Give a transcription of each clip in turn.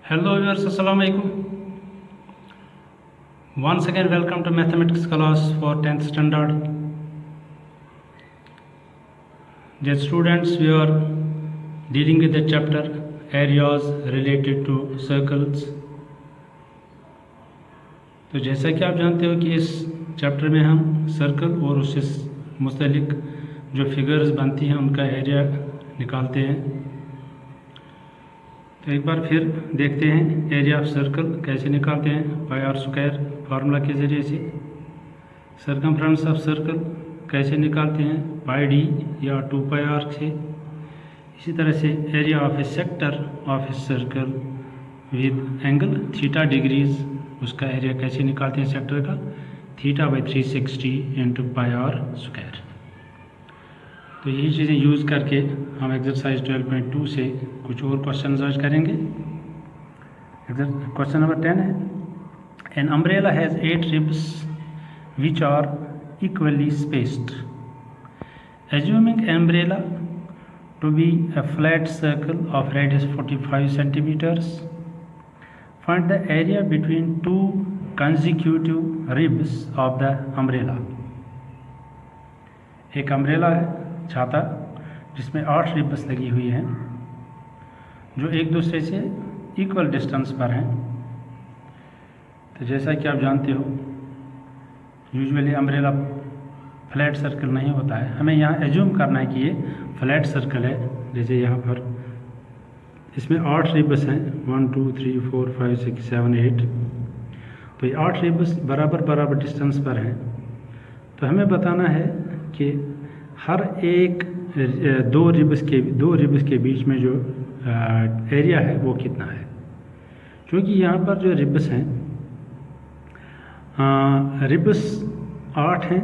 Hello viewers, Assalamu alaikum. Once again, welcome to mathematics class for 10th standard. Dear students, we are dealing with the chapter areas related to circles. तो जैसा कि आप जानते हो कि इस chapter में हम सर्कल और उससे मुस्तलिक जो फिगर्स बनती हैं उनका एरिया निकालते हैं। तो एक बार फिर देखते हैं एरिया ऑफ सर्कल कैसे निकालते हैं। पाई आर स्क्वायर फार्मूला के ज़रिए से। सर्कमफ्रेंस ऑफ सर्कल कैसे निकालते हैं, पाई डी या 2 पाई आर से। इसी तरह से area of a sector of a circle with angle theta degrees, उसका एरिया कैसे निकालते हैं सेक्टर का, theta by 360 into pi r square. तो यही चीज़ें यूज़ करके हम एक्सरसाइज 12.2 से कुछ और क्वेश्चन आज करेंगे। क्वेश्चन नंबर 10 है, an umbrella has 8 ribs which are equally spaced. Assuming umbrella to be a flat circle of radius 45 centimeters, find the area between two consecutive ribs of the umbrella. एक umbrella है, छाता, जिसमें 8 ribs लगी हुई हैं जो एक दूसरे से इक्वल डिस्टेंस पर हैं। तो जैसा कि आप जानते हो यूजुअली अम्ब्रेला फ्लैट सर्कल नहीं होता है। हमें यहाँ एज्यूम करना है कि ये फ्लैट सर्कल है। जैसे यहाँ पर इसमें 8 रिब्स हैं, 1 2 3 4 5 6 7 8। तो ये 8 रिब्स बराबर डिस्टेंस पर हैं। तो हमें बताना है कि हर एक दो रिब्स के बीच में जो एरिया है वो कितना है। क्योंकि यहाँ पर जो रिब्स हैं, रिब्स 8 हैं,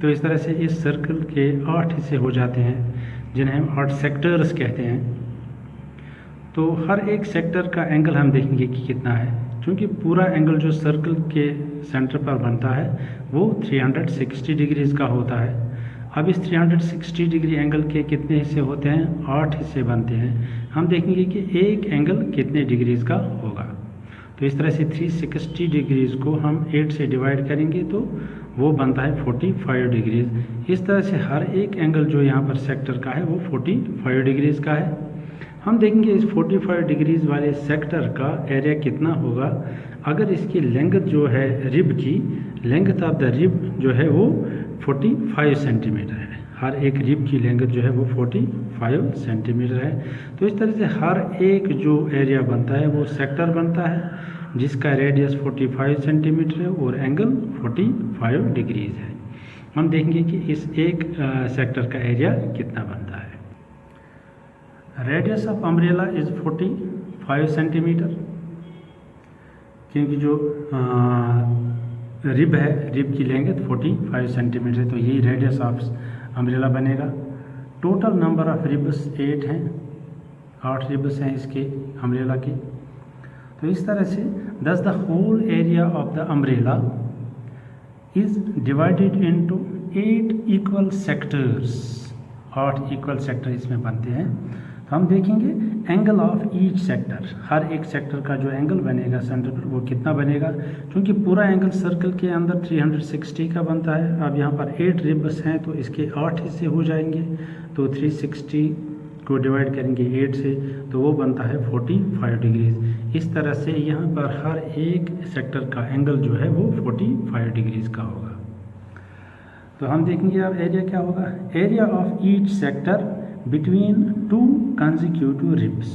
तो इस तरह से इस सर्कल के 8 हिस्से हो जाते हैं जिन्हें हम 8 सेक्टर्स कहते हैं। तो हर एक सेक्टर का एंगल हम देखेंगे कि कितना है, क्योंकि पूरा एंगल जो सर्कल के सेंटर पर बनता है वो 360 डिग्रीज़ का होता है। अब इस 360 डिग्री एंगल के कितने हिस्से होते हैं, 8 हिस्से बनते हैं। हम देखेंगे कि एक एंगल कितने डिग्रीज़ का होगा। तो इस तरह से 360 डिग्रीज़ को हम 8 से डिवाइड करेंगे तो वो बनता है 45 डिग्रीज़। इस तरह से हर एक एंगल जो यहाँ पर सेक्टर का है वो 45 डिग्रीज़ का है। हम देखेंगे इस 45 डिग्रीज़ वाले सेक्टर का एरिया कितना होगा अगर इसकी लेंथ जो है रिब की, लेंथ ऑफ द रिब जो है वो 45 सेंटीमीटर है। हर एक रिब की लेंथ जो है वो 45 सेंटीमीटर है। तो इस तरह से हर एक जो एरिया बनता है वो सेक्टर बनता है जिसका रेडियस 45 सेंटीमीटर है और एंगल 45 डिग्रीज़ है। हम देखेंगे कि इस एक सेक्टर का एरिया कितना बनता है। Radius of umbrella is 45 centimetre, क्योंकि जो रिब है, रिब की लेंथ 45 सेंटीमीटर है, तो यही रेडियस ऑफ अम्ब्रेला बनेगा। टोटल नंबर ऑफ रिब्स 8 हैं, 8 रिब्स हैं इसके अम्ब्रेला की। तो इस तरह से दस the whole area of the umbrella is divided into 8 equal sectors. 8 equal sector इसमें बनते हैं। तो हम देखेंगे एंगल ऑफ ईच सेक्टर, हर एक सेक्टर का जो एंगल बनेगा सेंटर पर वो कितना बनेगा, क्योंकि पूरा एंगल सर्कल के अंदर 360 का बनता है। अब यहाँ पर 8 रिब्स हैं तो इसके 8 हिस्से हो जाएंगे, तो 360 को डिवाइड करेंगे 8 से तो वो बनता है 45 डिग्रीज़। इस तरह से यहाँ पर हर एक सेक्टर का एंगल जो है वो 45 डिग्रीज़ का होगा। तो हम देखेंगे अब एरिया क्या होगा। Area of each sector between 2 consecutive ribs,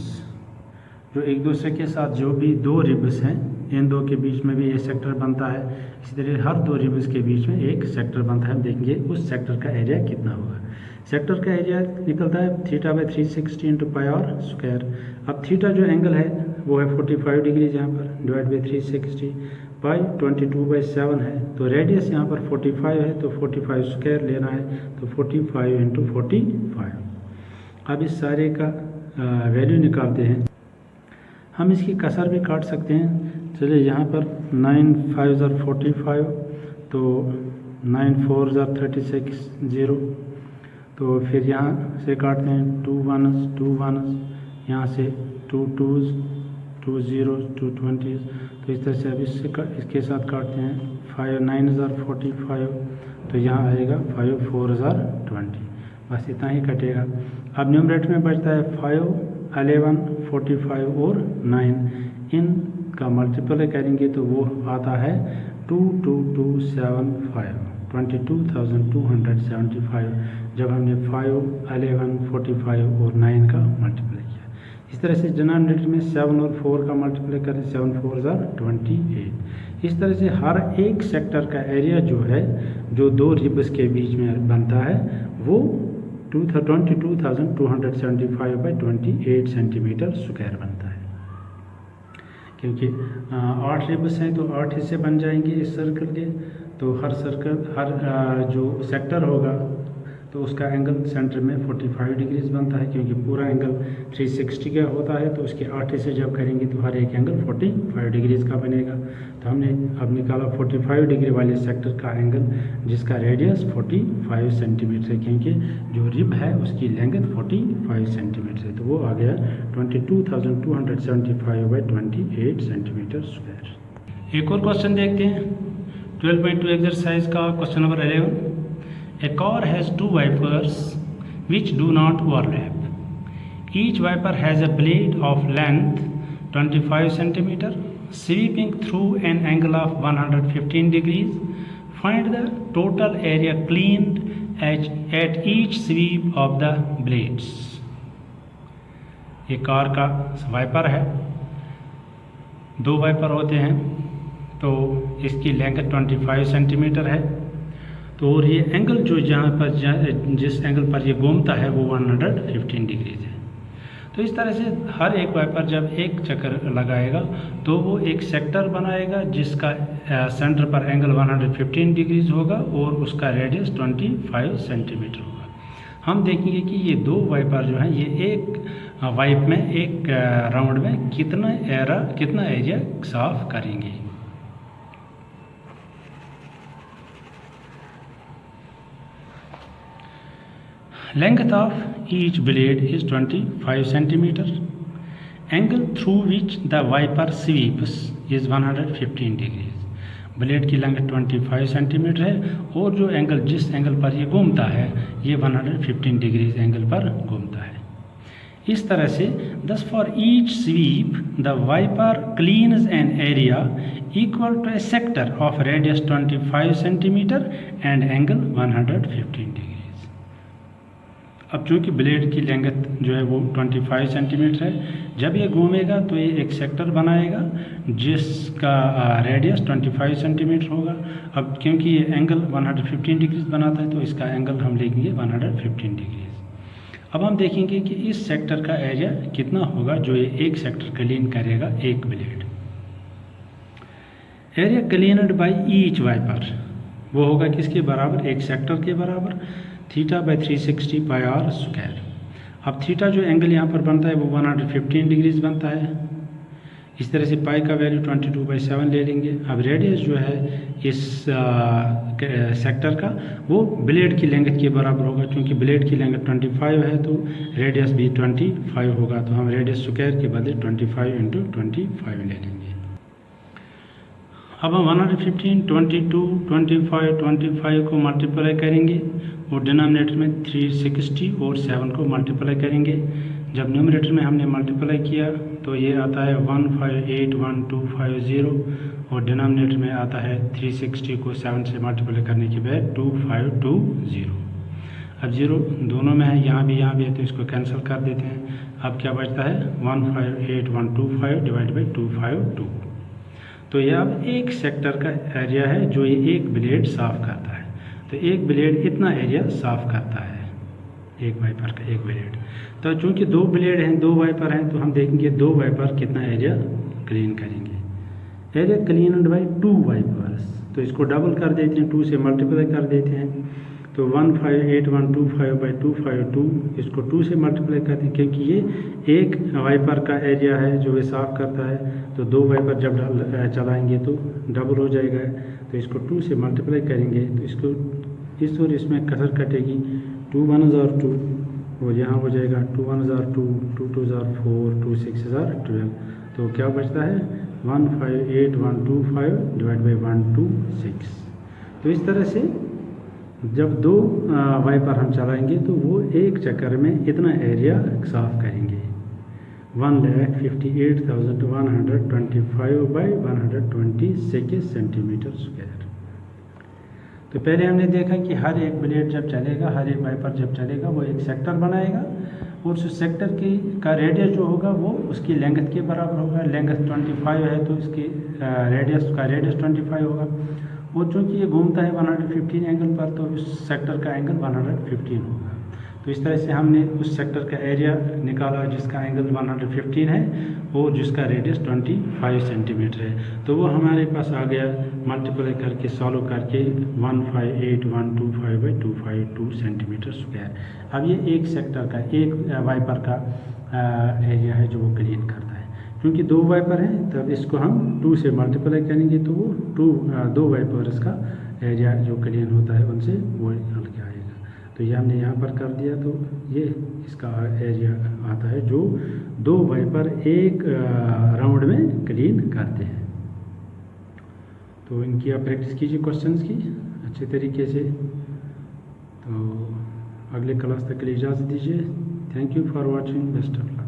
जो एक दूसरे के साथ जो भी 2 रिब्स हैं, इन दो के बीच में भी ये सेक्टर बनता है। इसी तरह हर 2 रिब्स के बीच में एक सेक्टर बनता है। हम देखेंगे उस सेक्टर का एरिया कितना होगा। सेक्टर का एरिया निकलता है theta by 360 into pi r square. अब थीटा जो एंगल है वो है 45 डिग्रीज यहाँ पर, डिवाइड बाई 360, पाई 22/7 है। तो रेडियस यहाँ पर 45 है तो 45 स्क्वायर लेना है, तो 45 इंटू 45। अब इस सारे का वैल्यू निकालते हैं। हम इसकी कसर भी काट सकते हैं। चलिए यहाँ पर 9 5 45, तो 9 4 36 0। तो फिर यहाँ से काटते हैं 2 1s, यहाँ से 2 2s, 2 0 2 20। तो इस तरह से अब इसके साथ काटते हैं 5 9045, तो यहाँ आएगा 5 4020, बस इतना ही कटेगा। अब न्यूमरेटर में बचता है 5 11 45 और 9, इनका मल्टीप्लाई करेंगे तो वो आता है 22275, 22,275, जब हमने 5 11 45 और 9 का मल्टीप्लाई किया। इस तरह से डिनोमिनेटर में 7 और 4 का मल्टीप्लाई करें, 7 4 28। इस तरह से हर एक सेक्टर का एरिया जो है, जो दो रिब्स के बीच में बनता है, वो 22,275 बाई 28 सेंटीमीटर स्क्वायर बनता है। क्योंकि 8 रिब्स हैं तो 8 हिस्से बन जाएंगे इस सर्कल के, तो हर जो सेक्टर होगा तो उसका एंगल सेंटर में 45 डिग्रीज बनता है, क्योंकि पूरा एंगल 360 का होता है, तो उसके 8 हिस्से जब करेंगे तो हर एक एंगल 45 डिग्रीज का बनेगा। तो हमने अब निकाला 45 डिग्री वाले सेक्टर का एंगल, जिसका रेडियस 45 सेंटीमीटर है, क्योंकि जो रिब है उसकी लेंथ 45 सेंटीमीटर है, तो वो आ गया 22,275 बाई 28 सेंटीमीटर स्क्वायर। एक और क्वेश्चन देखते हैं 12.2 एक्सरसाइज का question number 11। A car has 2 wipers which do not overlap. Each wiper has a blade of length 25 cm sweeping through an angle of 115 degrees. Find the total area cleaned at each sweep of the blades. ये car का wiper है, 2 wiper होते हैं, तो इसकी length 25 centimetre है। तो और ये एंगल जो जिस एंगल पर ये घूमता है वो 115 डिग्रीज है। तो इस तरह से हर एक वाइपर जब एक चक्कर लगाएगा तो वो एक सेक्टर बनाएगा जिसका सेंटर पर एंगल 115 डिग्रीज होगा और उसका रेडियस 25 सेंटीमीटर होगा। हम देखेंगे कि ये 2 वाइपर जो हैं, ये एक वाइप में एक राउंड में कितना एरिया साफ करेंगे। Length of each blade is 25 cm. Angle through which the wiper sweeps is 115 degrees. Blade की लेंथ 25 सेंटीमीटर है और जो एंगल जिस एंगल पर ये घूमता है ये 115 डिग्रीज एंगल पर घूमता है। इस तरह से thus for each sweep the wiper cleans an area equal to a sector of radius 25 cm and angle 115 degrees। अब चूँकि ब्लेड की लेंथ जो है वो 25 सेंटीमीटर है, जब ये घूमेगा तो ये एक सेक्टर बनाएगा जिसका रेडियस 25 सेंटीमीटर होगा। अब क्योंकि ये एंगल 115 डिग्रीज बनाता है तो इसका एंगल हम लेंगे 115 डिग्रीज। अब हम देखेंगे कि इस सेक्टर का एरिया कितना होगा जो ये एक सेक्टर क्लीन करेगा एक blade. Area cleaned by each wiper वो होगा किसके बराबर, एक सेक्टर के बराबर, theta by 360 pi r square. अब थीटा जो एंगल यहाँ पर बनता है वो 115 डिग्रीज बनता है। इस तरह से पाई का वैल्यू 22/7 ले लेंगे। अब रेडियस जो है इस सेक्टर का वो ब्लेड की लेंथ के बराबर होगा, क्योंकि ब्लेड की लेंथ 25 है तो रेडियस भी 25 होगा, तो हम रेडियस स्क्वायर के बदले 25 × 25 ले लेंगे। अब हम 115, 22, 25, 25 को मल्टीप्लाई करेंगे और डिनोमिनेटर में 360 और 7 को मल्टीप्लाई करेंगे। जब न्यूमरेटर में हमने मल्टीप्लाई किया तो ये आता है 1581250 और डिनोमिनेटर में आता है 360 को 7 से मल्टीप्लाई करने के बाद 2520। अब 0 दोनों में है, यहाँ भी है, तो इसको कैंसिल कर देते हैं। अब क्या बचता है 158125 डिवाइड बाई 252। तो ये अब एक सेक्टर का एरिया है जो ये एक ब्लेड साफ करता है। तो एक ब्लेड इतना एरिया साफ करता है, एक वाइपर का एक ब्लेड। तो चूंकि 2 ब्लेड हैं, 2 वाइपर हैं, तो हम देखेंगे 2 वाइपर कितना एरिया क्लीन करेंगे। एरिया क्लीनड बाई 2 वाइपर्स, तो इसको डबल कर देते हैं, 2 से मल्टीप्लाई कर देते हैं। तो 158125 बाई 252 इसको 2 से मल्टीप्लाई करते हैं, क्योंकि ये एक वाइपर का एरिया है जो ये साफ करता है। तो 2 वाइपर जब चलाएंगे तो डबल हो जाएगा, तो इसको 2 से मल्टीप्लाई करेंगे तो इसको इस और इसमें कसर कटेगी, 2 1 हज़ार 2 और यहाँ हो जाएगा 2 1 हज़ार 2, 2 2 हज़ार 4, 2 6 हज़ार 12। तो क्या बचता है 158125 डिवाइड बाई 126। तो इस तरह से जब दो वाइपर हम चलाएंगे तो वो एक चक्कर में इतना एरिया साफ करेंगे 1,58,125 बाई 126 सेंटीमीटर स्क्वायर। तो पहले हमने देखा कि हर एक ब्लेड जब चलेगा, हर एक वाइपर जब चलेगा वो एक सेक्टर बनाएगा और उस सेक्टर का रेडियस जो होगा वो उसकी लेंथ के बराबर होगा। लेंथ 25 है तो इसकी रेडियस 25 होगा और चूँकि ये घूमता है 115 एंगल पर तो इस सेक्टर का एंगल 115 होगा। तो इस तरह से हमने उस सेक्टर का एरिया निकाला जिसका एंगल 115 है और जिसका रेडियस 25 सेंटीमीटर है। तो वो हमारे पास आ गया मल्टीप्लाई करके सॉल्व करके 158,125/252 सेंटीमीटर स्क्वायर। अब ये एक सेक्टर का, एक वाइपर का एरिया है जो वो क्लीन करता है। क्योंकि दो वाइपर हैं तब इसको हम 2 से मल्टीप्लाई करेंगे तो वो दो वाइपर्स का एरिया जो क्लीन होता है उनसे वो निकल के आएगा। तो ये हमने यहाँ पर कर दिया तो ये इसका एरिया आता है जो दो वाइपर एक राउंड में क्लीन करते हैं। तो इनकी आप प्रैक्टिस कीजिए क्वेश्चंस की अच्छे तरीके से। तो अगले क्लास तक के लिए इजाज़त दीजिए। Thank you for watching, best of luck.